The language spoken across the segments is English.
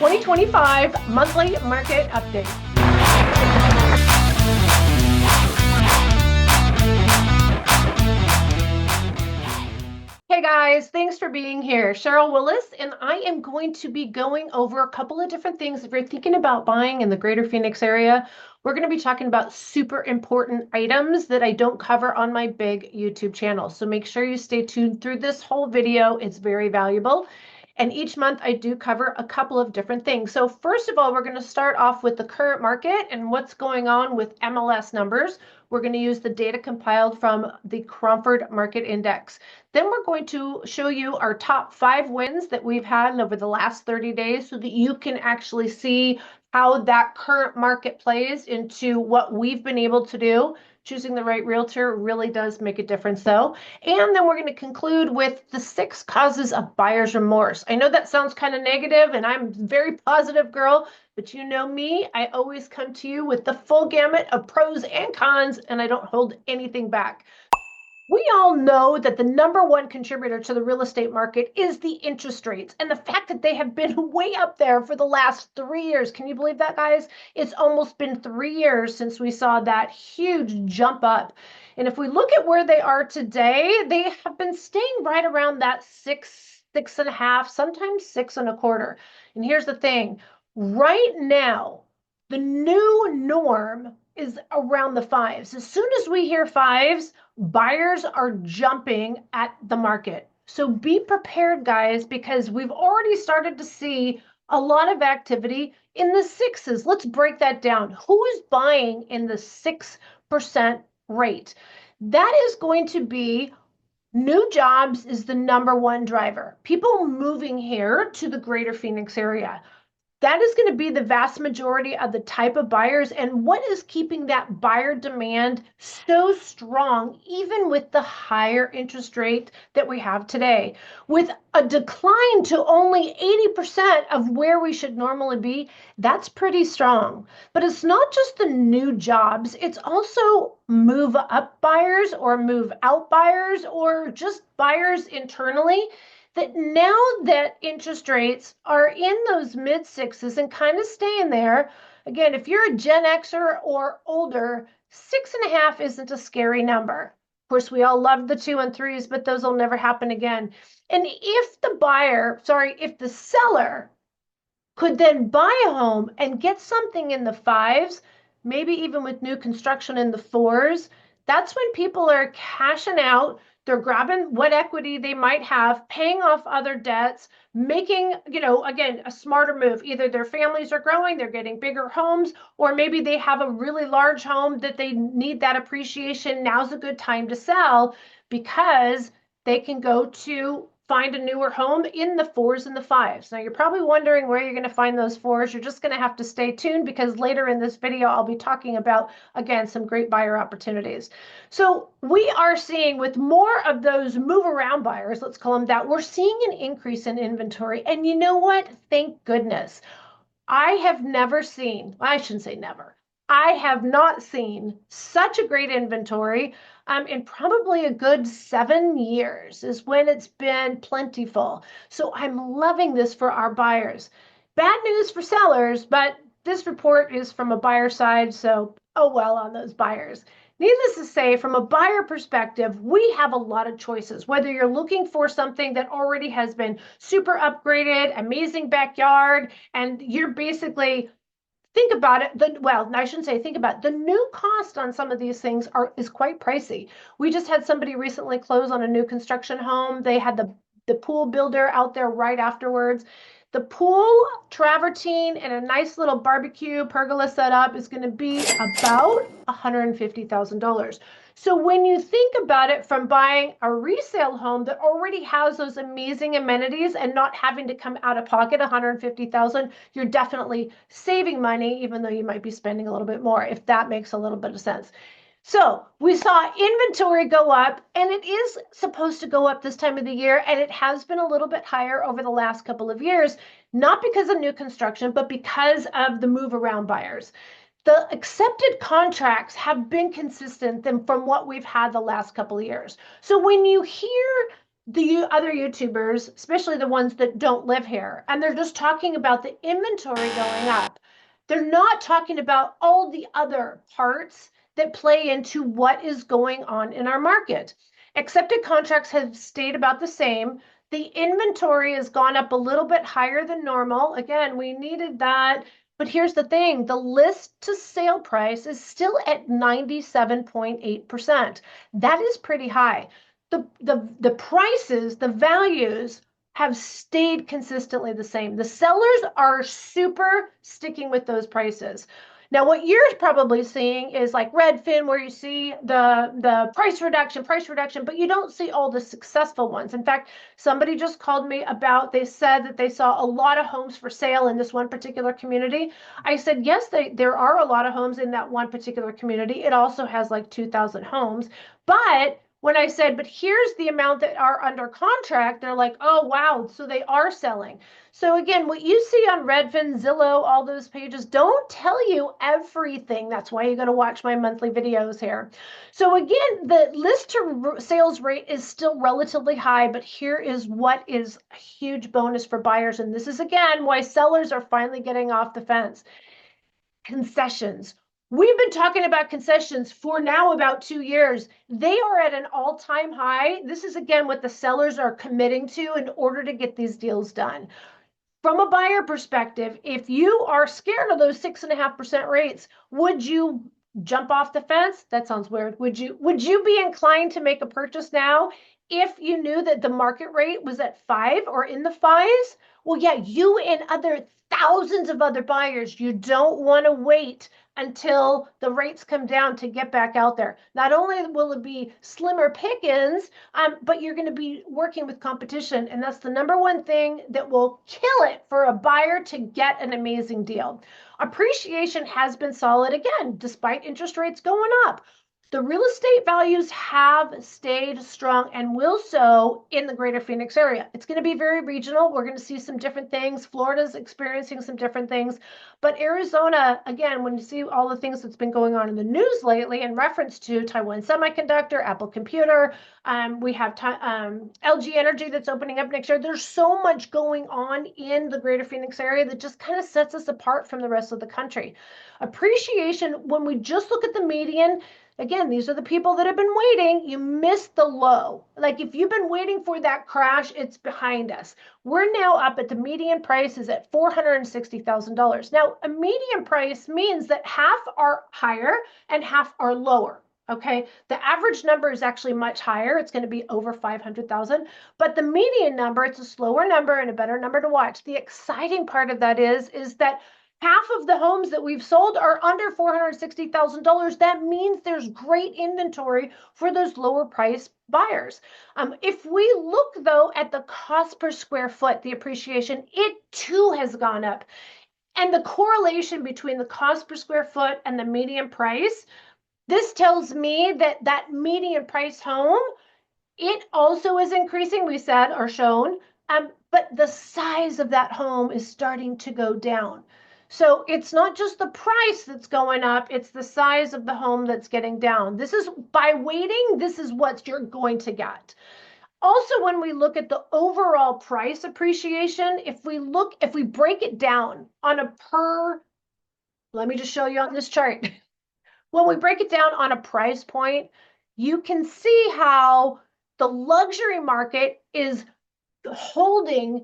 2025 monthly market update. Hey guys, thanks for being here. Sheryl Willis, and I am going to be going over a couple of different things. If you're thinking about buying in the greater Phoenix area, we're going to be talking about super important items that I don't cover on my big YouTube channel. So make sure you stay tuned through this whole video. It's very valuable. And each month I do cover a couple of different things. So first of all, we're going to start off with the current market and what's going on with MLS numbers. We're going to use the data compiled from the Cromford Market Index. Then we're going to show you our top 5 wins that we've had over the last 30 days so that you can actually see how that current market plays into what we've been able to do. Choosing the right realtor really does make a difference though. And then we're going to conclude with the 6 causes of buyer's remorse. I know that sounds kind of negative and I'm a very positive girl, but you know me, I always come to you with the full gamut of pros and cons and I don't hold anything back. We all know that the number one contributor to the real estate market is the interest rates and the fact that they have been way up there for the last 3 years. Can you believe that, guys? It's almost been 3 years since we saw that huge jump up. And if we look at where they are today, they have been staying right around that 6.5, sometimes 6.25. And here's the thing, right now, the new norm is around the 5s. As soon as we hear 5s, buyers are jumping at the market. So be prepared, guys, because we've already started to see a lot of activity in the 6s. Let's break that down. Who is buying in the 6% rate? That is going to be new jobs is the number one driver. People moving here to the greater Phoenix area. That is going to be the vast majority of the type of buyers. And what is keeping that buyer demand so strong, even with the higher interest rate that we have today? With a decline to only 80% of where we should normally be, that's pretty strong. But it's not just the new jobs, it's also move up buyers or move out buyers or just buyers internally. That now that interest rates are in those mid 6s and kind of staying there, again, if you're a Gen Xer or older, 6.5 isn't a scary number. Of course, we all love the 2 and 3s, but those will never happen again. And if the seller could then buy a home and get something in the 5s, maybe even with new construction in the 4s, that's when people are cashing out. They're grabbing what equity they might have, paying off other debts, making, again, a smarter move. Either their families are growing, they're getting bigger homes, or maybe they have a really large home that they need that appreciation. Now's a good time to sell because they can go to find a newer home in the 4s and the 5s. Now, you're probably wondering where you're going to find those 4s. You're just going to have to stay tuned because later in this video, I'll be talking about, again, some great buyer opportunities. So we are seeing with more of those move around buyers, let's call them that, we're seeing an increase in inventory. And you know what? Thank goodness. I have never seen, I shouldn't say never, I have not seen such a great inventory in probably a good 7 years is when it's been plentiful. So I'm loving this for our buyers. Bad news for sellers, but this report is from a buyer side, so oh well on those buyers. Needless to say, from a buyer perspective, we have a lot of choices. Whether you're looking for something that already has been super upgraded, amazing backyard, and you're basically think about it. I shouldn't say think about it. The new cost on some of these things is quite pricey. We just had somebody recently close on a new construction home. They had the pool builder out there right afterwards. The pool, travertine, and a nice little barbecue pergola setup is going to be about $150,000. So when you think about it from buying a resale home that already has those amazing amenities and not having to come out of pocket $150,000, you're definitely saving money, even though you might be spending a little bit more, if that makes a little bit of sense. So we saw inventory go up, and it is supposed to go up this time of the year, and it has been a little bit higher over the last couple of years, not because of new construction, but because of the move around buyers. The accepted contracts have been consistent from what we've had the last couple of years. So when you hear the other YouTubers, especially the ones that don't live here, and they're just talking about the inventory going up. They're not talking about all the other parts that play into what is going on in our market. Accepted contracts have stayed about the same. The inventory has gone up a little bit higher than normal. Again, we needed that. But here's the thing, the list to sale price is still at 97.8%. That is pretty high. The prices, the values have stayed consistently the same. The sellers are super sticking with those prices. Now, what you're probably seeing is like Redfin, where you see the price reduction, but you don't see all the successful ones. In fact, somebody just called me about, they said that they saw a lot of homes for sale in this one particular community. I said, yes, there are a lot of homes in that one particular community. It also has like 2,000 homes. But when I said, but here's the amount that are under contract, they're like, oh, wow, so they are selling. So again, what you see on Redfin, Zillow, all those pages don't tell you everything. That's why you got to watch my monthly videos here. So again, the list to sales rate is still relatively high, but here is what is a huge bonus for buyers. And this is again why sellers are finally getting off the fence. Concessions. We've been talking about concessions for now about 2 years. They are at an all-time high. This is again what the sellers are committing to in order to get these deals done. From a buyer perspective, if you are scared of those 6.5% rates, would you jump off the fence? That sounds weird. Would you be inclined to make a purchase now if you knew that the market rate was at 5 or in the 5s? Well, yeah, you and other thousands of other buyers, you don't want to wait until the rates come down to get back out there. Not only will it be slimmer pickings, but you're going to be working with competition. And that's the number one thing that will kill it for a buyer to get an amazing deal. Appreciation has been solid again, despite interest rates going up. The real estate values have stayed strong and will so in the greater Phoenix area. It's going to be very regional. We're going to see some different things. Florida's experiencing some different things. But Arizona, again, when you see all the things that's been going on in the news lately in reference to Taiwan Semiconductor, Apple Computer, we have LG Energy that's opening up next year. There's so much going on in the greater Phoenix area that just kind of sets us apart from the rest of the country. Appreciation, when we just look at the median, again, these are the people that have been waiting. You missed the low. Like if you've been waiting for that crash, it's behind us. We're now up at the median price is at $460,000. Now, a median price means that half are higher and half are lower. Okay, the average number is actually much higher. It's going to be over 500,000, but the median number, it's a slower number and a better number to watch. The exciting part of that is that half of the homes that we've sold are under $460,000. That means there's great inventory for those lower price buyers. If we look though at the cost per square foot, the appreciation, it too has gone up. And the correlation between the cost per square foot and the median price, this tells me that that median price home, it also is increasing, we said, or shown, but the size of that home is starting to go down. So it's not just the price that's going up, it's the size of the home that's getting down. This is, by waiting, this is what you're going to get. Also, when we look at the overall price appreciation, if we break it down on a per, let me just show you on this chart. When we break it down on a price point, you can see how the luxury market is holding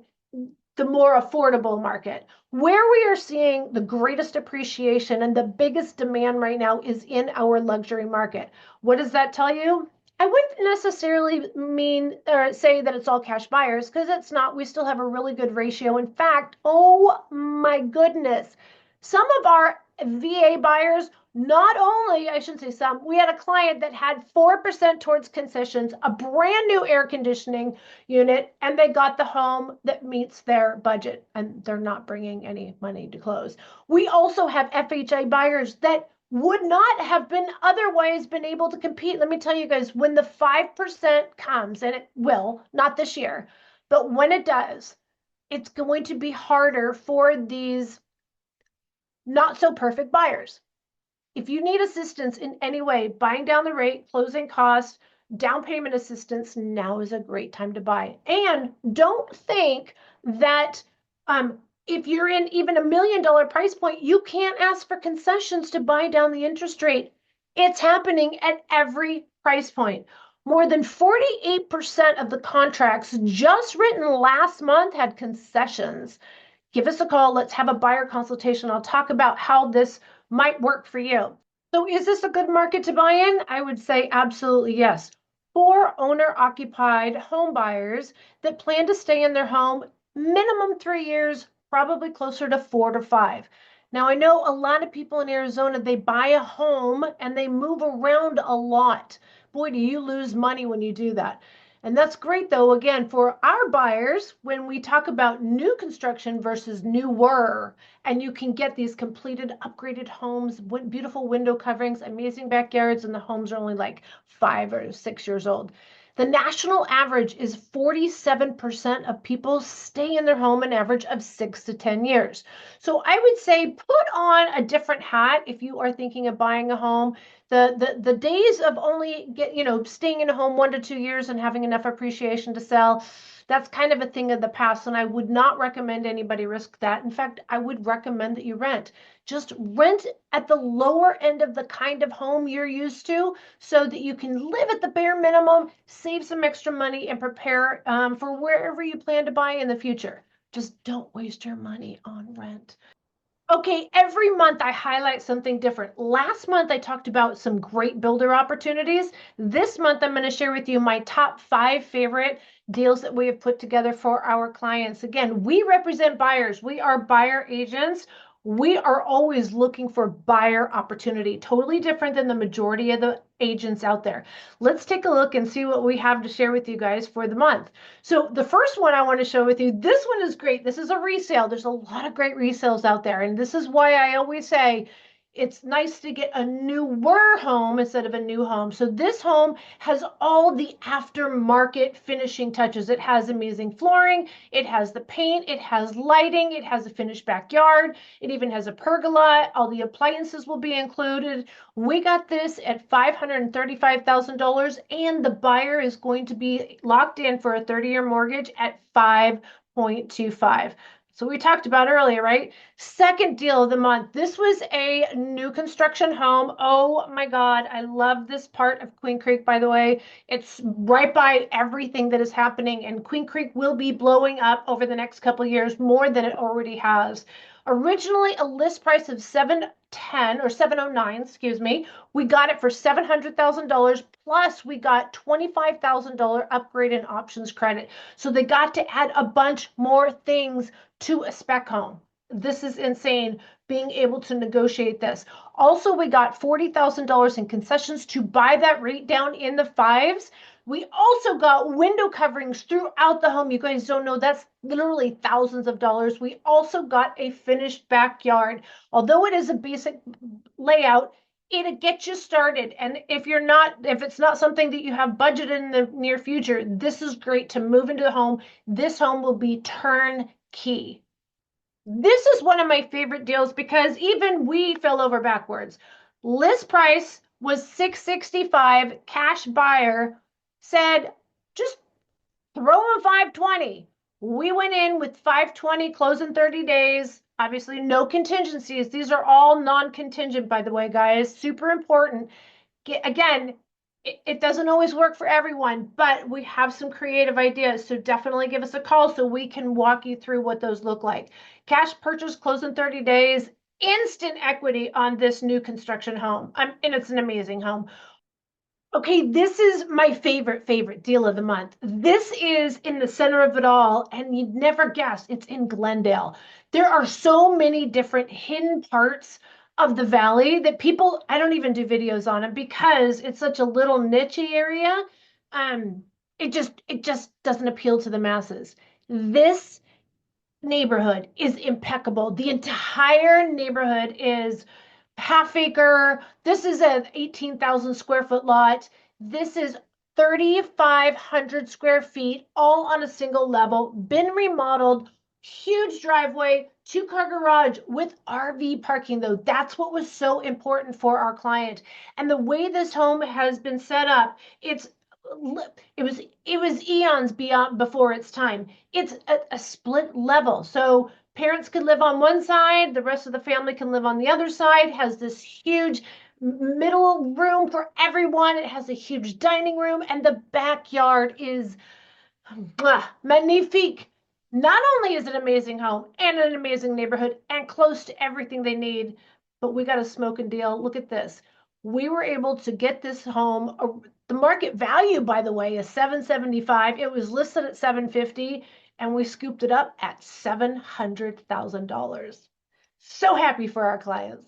the more affordable market. Where we are seeing the greatest appreciation and the biggest demand right now is in our luxury market. What does that tell you? I wouldn't necessarily mean or say that it's all cash buyers, because it's not. We still have a really good ratio. In fact, oh my goodness, some of our VA buyers, not only, I shouldn't say some, we had a client that had 4% towards concessions, a brand new air conditioning unit, and they got the home that meets their budget, and they're not bringing any money to close. We also have FHA buyers that would not have been otherwise been able to compete. Let me tell you guys, when the 5% comes, and it will, not this year, but when it does, it's going to be harder for these not so perfect buyers. If you need assistance in any way, buying down the rate, closing costs, down payment assistance, now is a great time to buy. And don't think that if you're in even $1 million price point, you can't ask for concessions to buy down the interest rate. It's happening at every price point. More than 48% of the contracts just written last month had concessions. Give us a call. Let's have a buyer consultation. I'll talk about how this might work for you. So is this a good market to buy in? I would say absolutely yes. For owner-occupied home buyers that plan to stay in their home minimum 3 years, probably closer to 4 to 5. Now, I know a lot of people in Arizona, they buy a home and they move around a lot. Boy, do you lose money when you do that. And that's great, though, again, for our buyers, when we talk about new construction versus newer, and you can get these completed, upgraded homes, beautiful window coverings, amazing backyards, and the homes are only like 5 or 6 years old. The national average is 47% of people stay in their home an average of 6 to 10 years. So I would say put on a different hat if you are thinking of buying a home. The days of only staying in a home 1 to 2 years and having enough appreciation to sell, that's kind of a thing of the past, and I would not recommend anybody risk that. In fact, I would recommend that you rent. Just rent at the lower end of the kind of home you're used to so that you can live at the bare minimum, save some extra money, and prepare for wherever you plan to buy in the future. Just don't waste your money on rent. Okay, every month I highlight something different. Last month I talked about some great builder opportunities. This month I'm going to share with you my top 5 favorite deals that we have put together for our clients. Again, we represent buyers. We are buyer agents. We are always looking for buyer opportunity, totally different than the majority of the agents out there. Let's take a look and see what we have to share with you guys for the month. So the first one I want to show with you, this one is great. This is a resale. There's a lot of great resales out there. And this is why I always say it's nice to get a newer home instead of a new home. So this home has all the aftermarket finishing touches. It has amazing flooring. It has the paint. It has lighting. It has a finished backyard. It even has a pergola. All the appliances will be included. We got this at $535,000, and the buyer is going to be locked in for a 30-year mortgage at 5.25. So we talked about earlier, right? Second deal of the month. This was a new construction home. Oh my God, I love this part of Queen Creek, by the way. It's right by everything that is happening, and Queen Creek will be blowing up over the next couple of years more than it already has. Originally a list price of $710 or $709, excuse me. We got it for $700,000, plus we got $25,000 upgrade and options credit. So they got to add a bunch more things to a spec home. This is insane, being able to negotiate this. Also, we got $40,000 in concessions to buy that rate down in the fives. We also got window coverings throughout the home. You guys don't know, that's literally thousands of dollars. We also got a finished backyard. Although it is a basic layout, it'll get you started. And if it's not something that you have budgeted in the near future, this is great to move into the home. This home will be turnkey. This is one of my favorite deals because even we fell over backwards. List price was $665. Cash buyer said, just throw them 520. We went in with 520, close in 30 days. Obviously, no contingencies. These are all non-contingent, by the way, guys. Super important. Again, it doesn't always work for everyone, but we have some creative ideas. So definitely give us a call so we can walk you through what those look like. Cash purchase, close in 30 days, instant equity on this new construction home. And it's an amazing home. Okay, this is my favorite deal of the month. This is in the center of it all, and you'd never guess it's in Glendale. There are so many different hidden parts of the valley that I don't even do videos on it because it's such a little niche area. It just doesn't appeal to the masses. This neighborhood is impeccable. The entire neighborhood is half acre. This is an 18,000 square foot lot. This is 3,500 square feet, all on a single level, been remodeled, huge driveway, 2-car garage with RV parking, though. That's what was so important for our client. And the way this home has been set up, it's it was eons beyond before its time. It's a split level. So parents could live on one side, the rest of the family can live on the other side, has this huge middle room for everyone. It has a huge dining room, and the backyard is magnifique. Not only is it an amazing home and an amazing neighborhood and close to everything they need, but we got a smoking deal. Look at this. We were able to get this home. The market value, by the way, is 775. It was listed at 750, and we scooped it up at $700,000. So happy for our clients.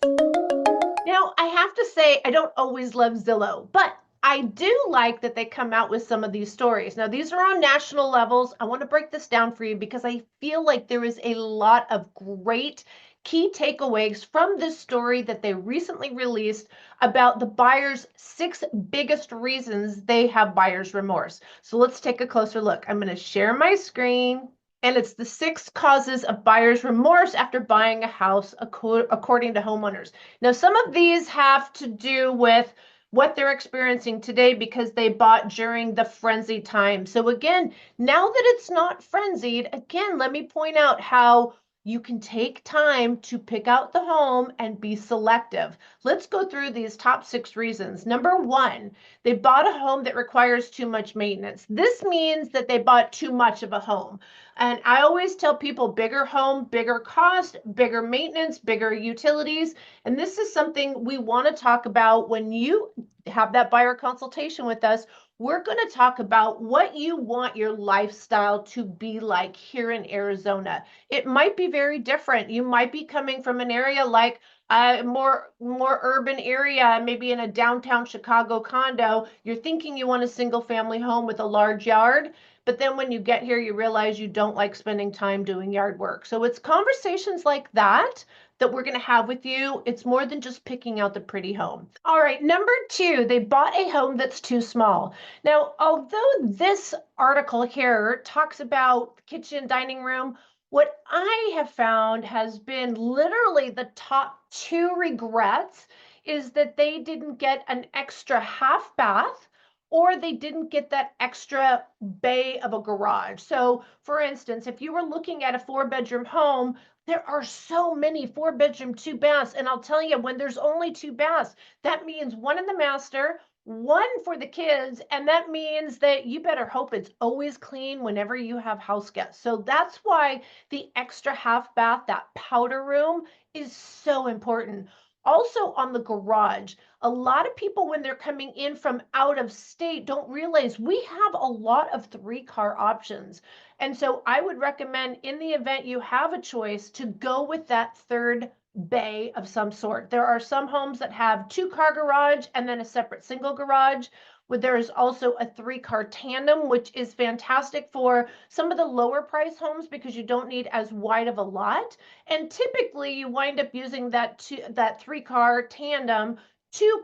Now, I have to say, I don't always love Zillow, but I do like that they come out with some of these stories. Now, these are on national levels. I want to break this down for you because I feel like there is a lot of great key takeaways from this story that they recently released about the buyers' 6 biggest reasons they have buyer's remorse. So let's take a closer look. I'm going to share my screen. And it's the 6 causes of buyer's remorse after buying a house, according to homeowners. Now, some of these have to do with what they're experiencing today because they bought during the frenzied time. So again, now that it's not frenzied, again, let me point out how you can take time to pick out the home and be selective. Let's go through these top 6 reasons. Number 1, they bought a home that requires too much maintenance. This means that they bought too much of a home. And I always tell people bigger home, bigger cost, bigger maintenance, bigger utilities. And this is something we want to talk about when you have that buyer consultation with us. We're going to talk about what you want your lifestyle to be like here in Arizona. It might be very different. You might be coming from an area like a more urban area, maybe in a downtown Chicago condo. You're thinking you want a single family home with a large yard. But then when you get here, you realize you don't like spending time doing yard work. So it's conversations like that that we're going to have with you. It's more than just picking out the pretty home. All right, number 2, they bought a home that's too small. Now, although this article here talks about kitchen, dining room, what I have found has been literally the top 2 regrets is that they didn't get an extra half bath or they didn't get that extra bay of a garage. So for instance, if you were looking at a 4-bedroom home, there are so many 4-bedroom, 2 baths. And I'll tell you, when there's only 2 baths, that means one in the master, one for the kids, and that means that you better hope it's always clean whenever you have house guests. So that's why the extra half bath, that powder room, is so important. Also on the garage, a lot of people when they're coming in from out of state don't realize we have a lot of 3-car options. And so I would recommend in the event you have a choice to go with that third bay of some sort. There are some homes that have 2-car garage and then a separate single garage. There is also a 3-car tandem, which is fantastic for some of the lower price homes because you don't need as wide of a lot. And typically you wind up using that 3-car tandem. Two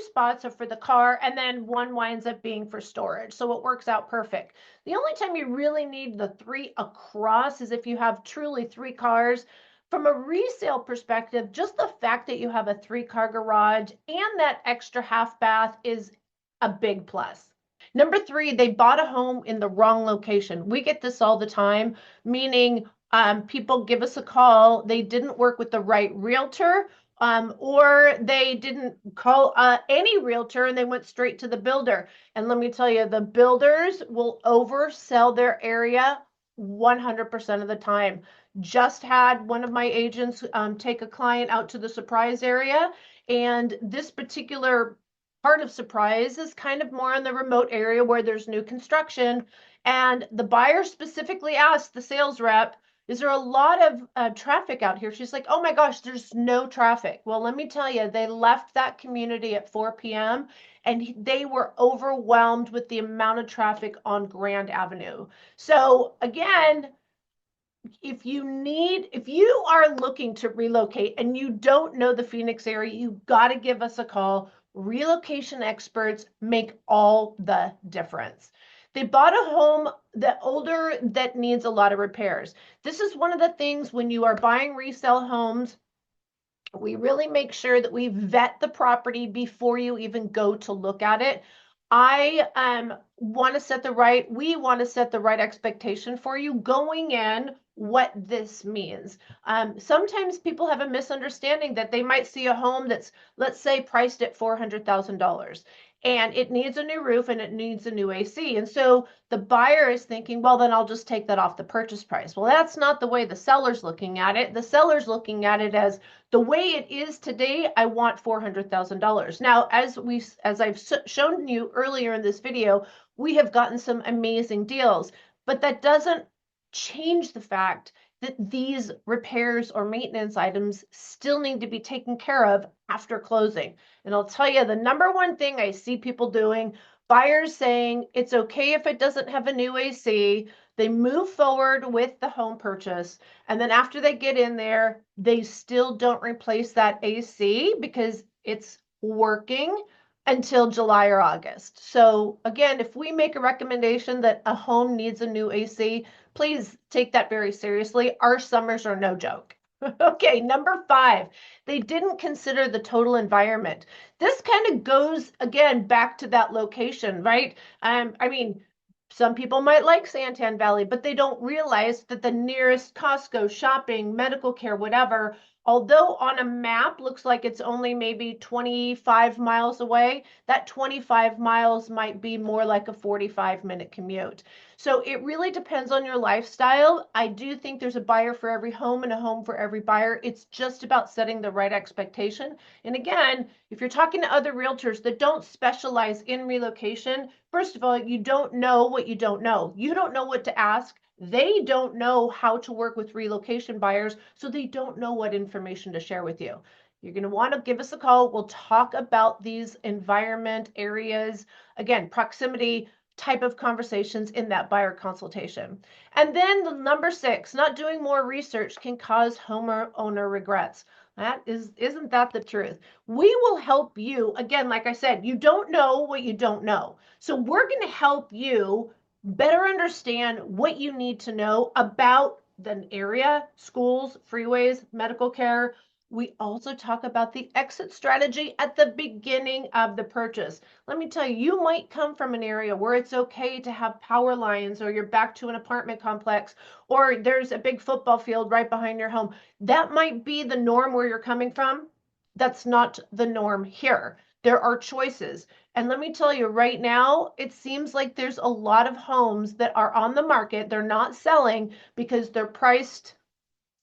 spots are for the car, and then one winds up being for storage. So it works out perfect. The only time you really need the 3 across is if you have truly 3 cars. From a resale perspective, just the fact that you have a 3-car garage and that extra half bath is a big plus. Number 3, they bought a home in the wrong location. We get this all the time, meaning people give us a call. They didn't work with the right realtor, or they didn't call any realtor and they went straight to the builder. And let me tell you, the builders will oversell their area 100% of the time. Just had one of my agents take a client out to the Surprise area, and this particular part of Surprise is kind of more in the remote area where there's new construction. And the buyer specifically asked the sales rep, is there a lot of traffic out here? She's like, oh my gosh, there's no traffic. Well, let me tell you, they left that community at 4 p.m. and they were overwhelmed with the amount of traffic on Grand Avenue. So again, if you are looking to relocate and you don't know the Phoenix area, you got to give us a call. Relocation experts make all the difference. They bought a home that needs a lot of repairs. This is one of the things when you are buying resale homes, we really make sure that we vet the property before you even go to look at it. We want to set the right expectation for you going in, what this means. Sometimes people have a misunderstanding that they might see a home that's, let's say, priced at $400,000 and it needs a new roof and it needs a new AC. And so the buyer is thinking, well, then I'll just take that off the purchase price. Well, that's not the way the seller's looking at it. The seller's looking at it as the way it is today, I want $400,000. Now, as I've shown you earlier in this video, we have gotten some amazing deals, but that doesn't change the fact that these repairs or maintenance items still need to be taken care of after closing. And I'll tell you, the number one thing I see people doing, buyers saying it's okay if it doesn't have a new AC. They move forward with the home purchase. And then after they get in there, they still don't replace that AC because it's working until July or August. So again, if we make a recommendation that a home needs a new AC, please take that very seriously. Our summers are no joke. Okay, number 5, they didn't consider the total environment. This kind of goes, again, back to that location, right? I mean, some people might like Santan Valley, but they don't realize that the nearest Costco, shopping, medical care, whatever, although on a map looks like it's only maybe 25 miles away, that 25 miles might be more like a 45-minute commute. So it really depends on your lifestyle. I do think there's a buyer for every home and a home for every buyer. It's just about setting the right expectation. And again, if you're talking to other realtors that don't specialize in relocation, first of all, you don't know what you don't know. You don't know what to ask. They don't know how to work with relocation buyers, so they don't know what information to share with you. You're going to want to give us a call. We'll talk about these environment areas, again, proximity type of conversations in that buyer consultation. And then the number 6, not doing more research can cause homeowner regrets. Isn't that the truth? We will help you. Again, like I said, you don't know what you don't know. So we're going to help you better understand what you need to know about the area, schools, freeways, medical care. We also talk about the exit strategy at the beginning of the purchase. Let me tell you, you might come from an area where it's okay to have power lines, or you're back to an apartment complex, or there's a big football field right behind your home. That might be the norm where you're coming from. That's not the norm here. There are choices. And let me tell you right now, it seems like there's a lot of homes that are on the market. They're not selling because they're priced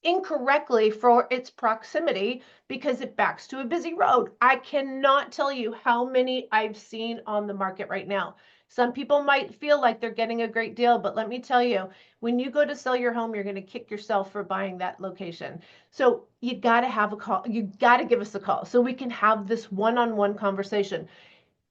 incorrectly for its proximity because it backs to a busy road. I cannot tell you how many I've seen on the market right now. Some people might feel like they're getting a great deal, but let me tell you, when you go to sell your home, you're going to kick yourself for buying that location. So you got to have a call. You got to give us a call so we can have this one-on-one conversation.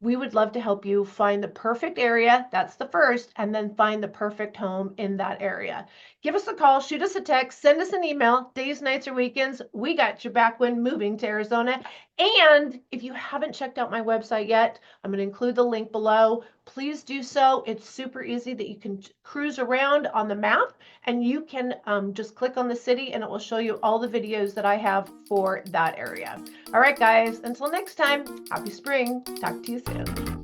We would love to help you find the perfect area. That's the first, and then find the perfect home in that area. Give us a call, shoot us a text, send us an email, days, nights, or weekends. We got your back when moving to Arizona. And if you haven't checked out my website yet, I'm going to include the link below. Please do so. It's super easy that you can cruise around on the map, and you can just click on the city and it will show you all the videos that I have for that area. All right, guys, until next time, happy spring. Talk to you soon.